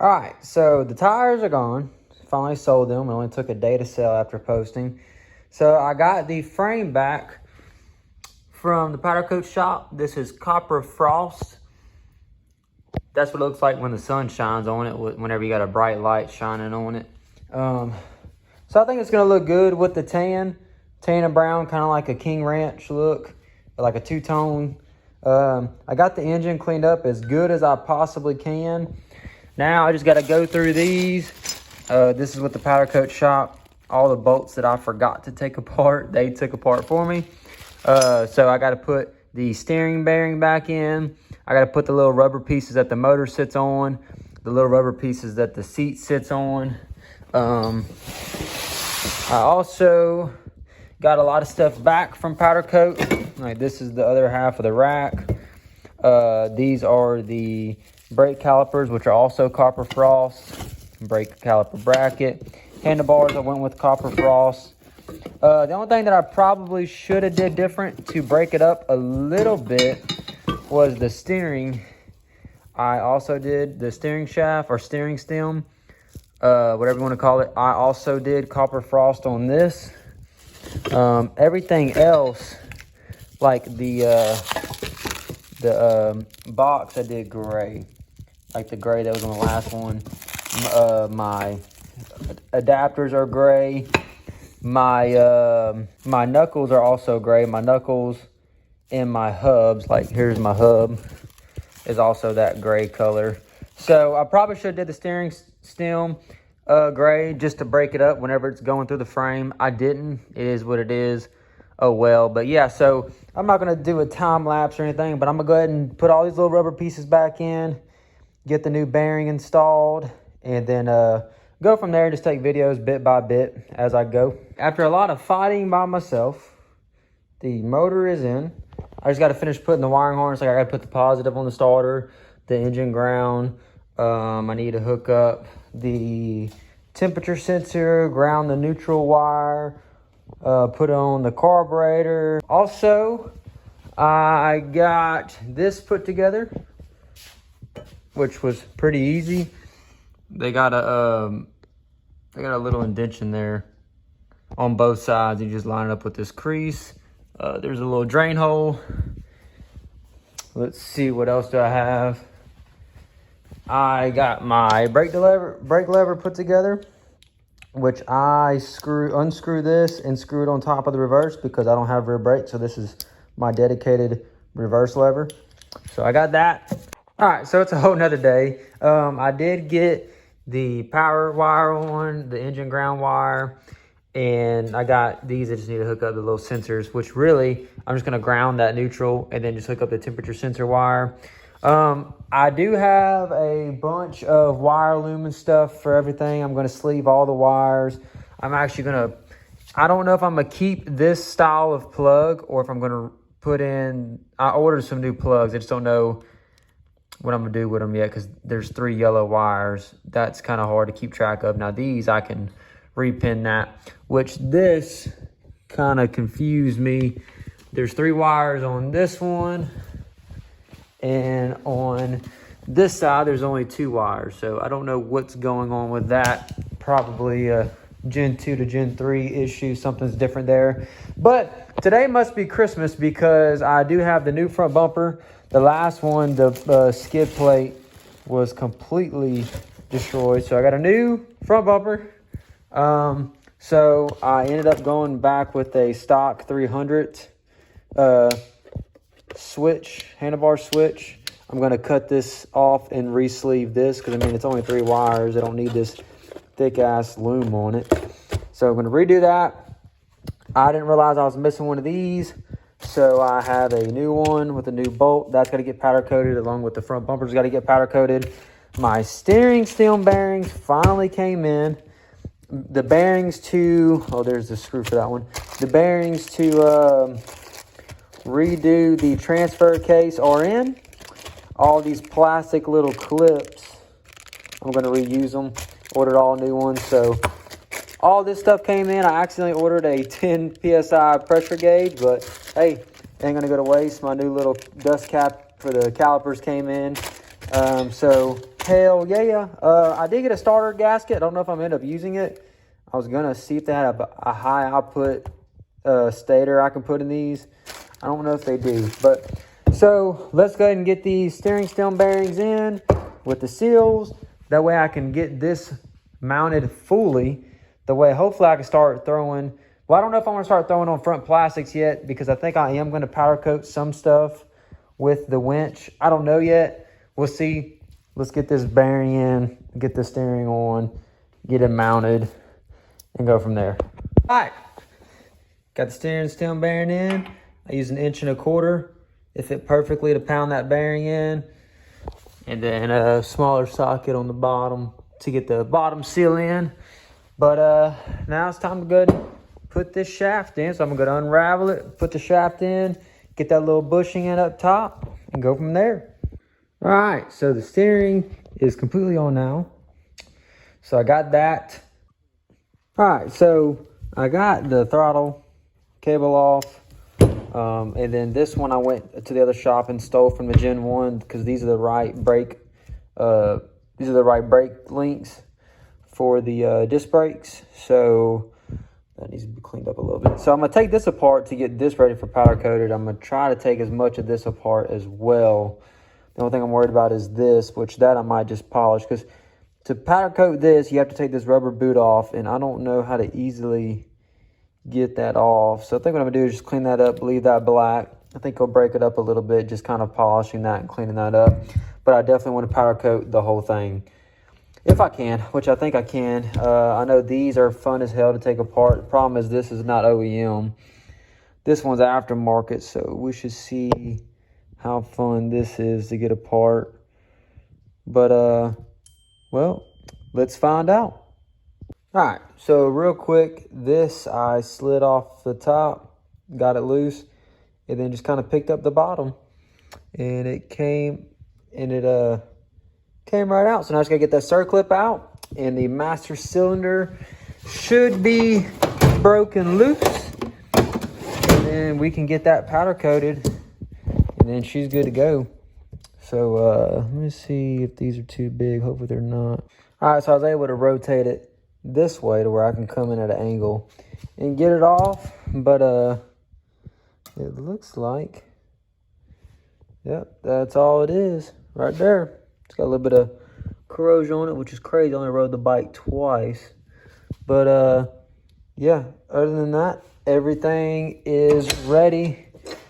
All right, so the tires are gone. Finally sold them. It only took a day to sell after posting. So I got the frame back from the powder coat shop. This is copper frost. That's what it looks like when the sun shines on it, whenever you got a bright light shining on it. So I think it's gonna look good with the tan and brown, kind of like a King Ranch look, like a two-tone. I got the engine cleaned up as good as I possibly can. Now I just got to go through these. This is what the powder coat shop, all the bolts that I forgot to take apart, they took apart for me. So I got to put the steering bearing back in. I got to put the little rubber pieces that the motor sits on, the little rubber pieces that the seat sits on. I also got a lot of stuff back from powder coat. Like this is the other half of the rack. These are the brake calipers, which are also copper frost. Brake caliper bracket. Handlebars, I went with copper frost. The only thing that I probably should have did different to break it up a little bit was the steering. I also did the steering shaft or steering stem, whatever you want to call it. I also did copper frost on this. Everything else, like the box, I did gray, like the gray that was on the last one. My adapters are gray. My knuckles are also gray. My knuckles and my hubs, like here's my hub, is also that gray color. So I probably should have did the steering stem gray just to break it up whenever it's going through the frame. I didn't. It is what it is. Oh well. But yeah, so I'm not going to do a time lapse or anything, but I'm going to go ahead and put all these little rubber pieces back in, get the new bearing installed, and then go from there. Just take videos bit by bit as I go. After a lot of fighting by myself, the motor is in. I just got to finish putting the wiring harness. Like I got to put the positive on the starter, the engine ground. I need to hook up the temperature sensor, ground the neutral wire, put on the carburetor. Also, I got this put together, which was pretty easy. They got a little indentation there on both sides. You just line it up with this crease. There's a little drain hole. Let's see, what else do I have? I got my brake lever put together, which I unscrew this and screw it on top of the reverse because I don't have rear brakes. So this is my dedicated reverse lever. So I got that. All right, so it's a whole nother day. I did get the power wire on, the engine ground wire, and I got these. I just need to hook up the little sensors, which really, I'm just gonna ground that neutral and then just hook up the temperature sensor wire. I do have a bunch of wire loom and stuff for everything. I'm gonna sleeve all the wires. I'm actually gonna, I don't know if I'm gonna keep this style of plug or if I'm gonna put in, I ordered some new plugs. I just don't know what I'm gonna do with them yet because there's 3 yellow wires. That's kind of hard to keep track of. Now these, I can repin that, which this kind of confused me. There's 3 wires on this one, and on this side there's only 2 wires. So I don't know what's going on with that. Probably a Gen 2 to Gen 3 issue. Something's different there. But today must be Christmas because I do have the new front bumper. The last one, the skid plate was completely destroyed. So I got a new front bumper. So I ended up going back with a stock 300 switch, handlebar switch. I'm going to cut this off and re-sleeve this because, I mean, it's only 3 wires. I don't need this thick-ass loom on it. So I'm going to redo that. I didn't realize I was missing one of these. So I have a new one with a new bolt. That's got to get powder coated along with the front bumpers got to get powder coated. My steering stem bearings finally came in. The bearings to, oh, there's the screw for that one. The bearings to redo the transfer case are in. All these plastic little clips, I'm going to reuse them. Ordered all new ones. So all this stuff came in. I accidentally ordered a 10 PSI pressure gauge, but hey, ain't going to go to waste. My new little dust cap for the calipers came in. So hell yeah. I did get a starter gasket. I don't know if I'm going to end up using it. I was going to see if they had a high output stator I can put in these. I don't know if they do. But so let's go ahead and get these steering stem bearings in with the seals. That way I can get this mounted fully. The way hopefully I can start throwing. Well, I don't know if I'm going to start throwing on front plastics yet, because I think I am going to powder coat some stuff with the winch. I don't know yet. We'll see. Let's get this bearing in, get the steering on, get it mounted, and go from there. All right. Got the steering stem bearing in. I use 1 1/4 inch. It fit perfectly to pound that bearing in. And then a smaller socket on the bottom to get the bottom seal in. But now it's time to go ahead and put this shaft in. So I'm going to unravel it, put the shaft in, get that little bushing in up top, and go from there. All right, so the steering is completely on now. So I got that. All right, so I got the throttle cable off. And then this one I went to the other shop and stole from the Gen 1, because these are the right brake links for the disc brakes. So that needs to be cleaned up a little bit. So I'm going to take this apart to get this ready for powder coated. I'm going to try to take as much of this apart as well. The only thing I'm worried about is this, which that I might just polish, because to powder coat this, you have to take this rubber boot off, and I don't know how to easily get that off. So I think what I'm going to do is just clean that up, leave that black. I think I'll break it up a little bit, just kind of polishing that and cleaning that up. But I definitely want to powder coat the whole thing, if I can, which I think I can. I know these are fun as hell to take apart. The problem is this is not OEM. This one's aftermarket, so we should see how fun this is to get apart. But, well, let's find out. All right, so real quick, this I slid off the top, got it loose, and then just kind of picked up the bottom. And it came right out. So now I just gotta get that circlip out, and the master cylinder should be broken loose. And then we can get that powder coated, and then she's good to go. So let me see if these are too big. Hopefully they're not. All right, so I was able to rotate it this way to where I can come in at an angle and get it off. But it looks like, yep, that's all it is right there. It's got a little bit of corrosion on it, which is crazy. I only rode the bike twice. But yeah, other than that, everything is ready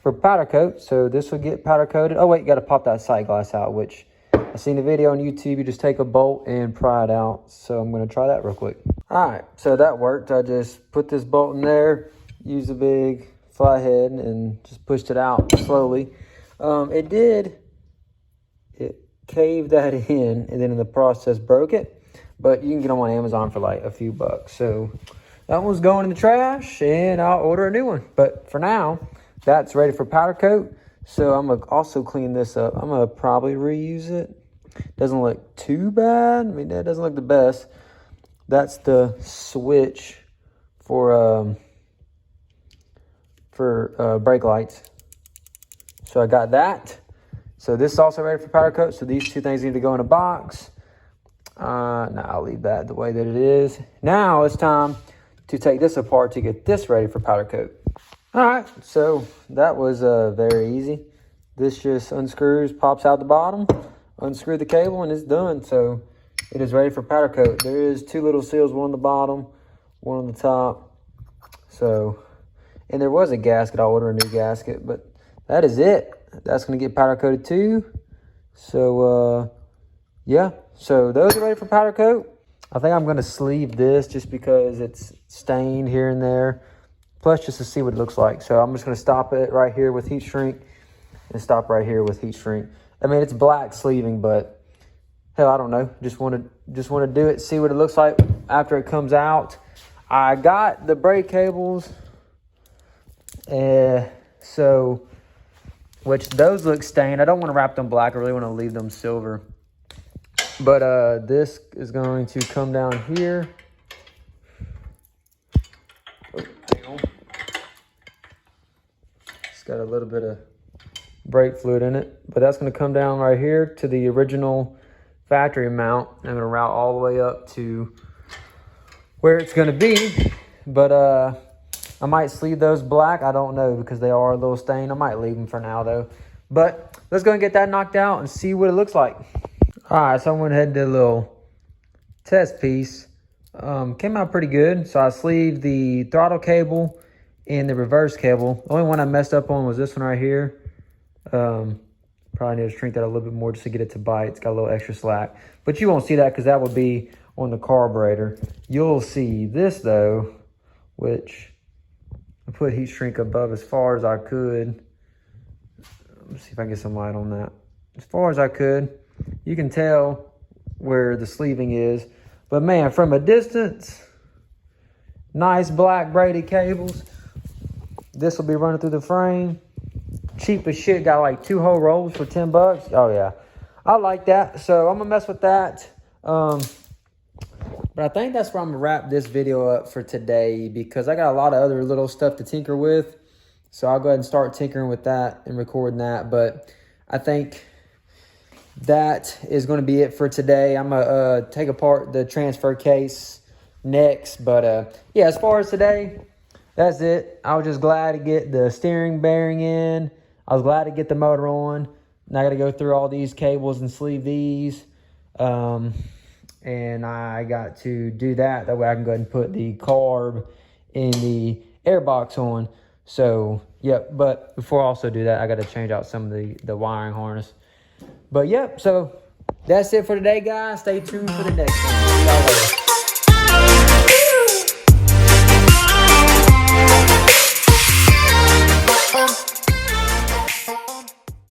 for powder coat. So this will get powder coated. Oh wait, you got to pop that sight glass out, which I seen a video on YouTube. You just take a bolt and pry it out. So I'm going to try that real quick. All right, so that worked. I just put this bolt in there, used a big flathead, and just pushed it out slowly. It caved that in, and then in the process broke it. But you can get them on Amazon for like a few bucks. So that one's going in the trash, and I'll order a new one. But for now, that's ready for powder coat. So I'm going to also clean this up. I'm going to probably reuse it. Doesn't look too bad. I mean, that doesn't look the best. That's the switch for brake lights. So I got that. So this is also ready for powder coat. So these two things need to go in a box. Now I'll leave that the way that it is. Now it's time to take this apart to get this ready for powder coat. All right, so that was very easy. This just unscrews, pops out the bottom, unscrew the cable, and it's done. So it is ready for powder coat. There is two little seals, one on the bottom, one on the top. So, and there was a gasket. I'll order a new gasket, but that is it. That's going to get powder coated too. So, yeah. So those are ready for powder coat. I think I'm going to sleeve this just because it's stained here and there. Plus just to see what it looks like. So I'm just going to stop it right here with heat shrink and stop right here with heat shrink. I mean, it's black sleeving, but hell, I don't know. Just want to do it, see what it looks like after it comes out. I got the brake cables. So, which those look stained. I don't want to wrap them black. I really want to leave them silver. But this is going to come down here. Oh, hang on. It's got a little bit of brake fluid in it. But that's going to come down right here to the original factory mount. I'm going to route all the way up to where it's going to be. But I might sleeve those black. I don't know because they are a little stained. I might leave them for now though. But let's go and get that knocked out and see what it looks like. All right, so I went ahead and did a little test piece. Came out pretty good. So I sleeved the throttle cable and the reverse cable. The only one I messed up on was this one right here. Probably need to shrink that a little bit more just to get it to bite. It's got a little extra slack. But you won't see that because that would be on the carburetor. You'll see this though, which I put heat shrink above as far as I could. Let's see if I can get some light on that. As far as I could. You can tell where the sleeving is. But man, from a distance, nice black braided cables. This will be running through the frame. Cheap as shit. Got like 2 whole rolls for 10 bucks. Oh yeah, I like that. So I'm gonna mess with that. But I think that's where I'm gonna wrap this video up for today because I got a lot of other little stuff to tinker with. So I'll go ahead and start tinkering with that and recording that. But I think that is going to be it for today. I'm gonna take apart the transfer case next. But yeah, as far as today, that's it. I was just glad to get the steering bearing in. I was glad to get the motor on. Now I got to go through all these cables and sleeve these. And I got to do that. That way I can go ahead and put the carb in the air box on. So, yep. But before I also do that, I got to change out some of the wiring harness. But, yep. So, that's it for today, guys. Stay tuned for the next one.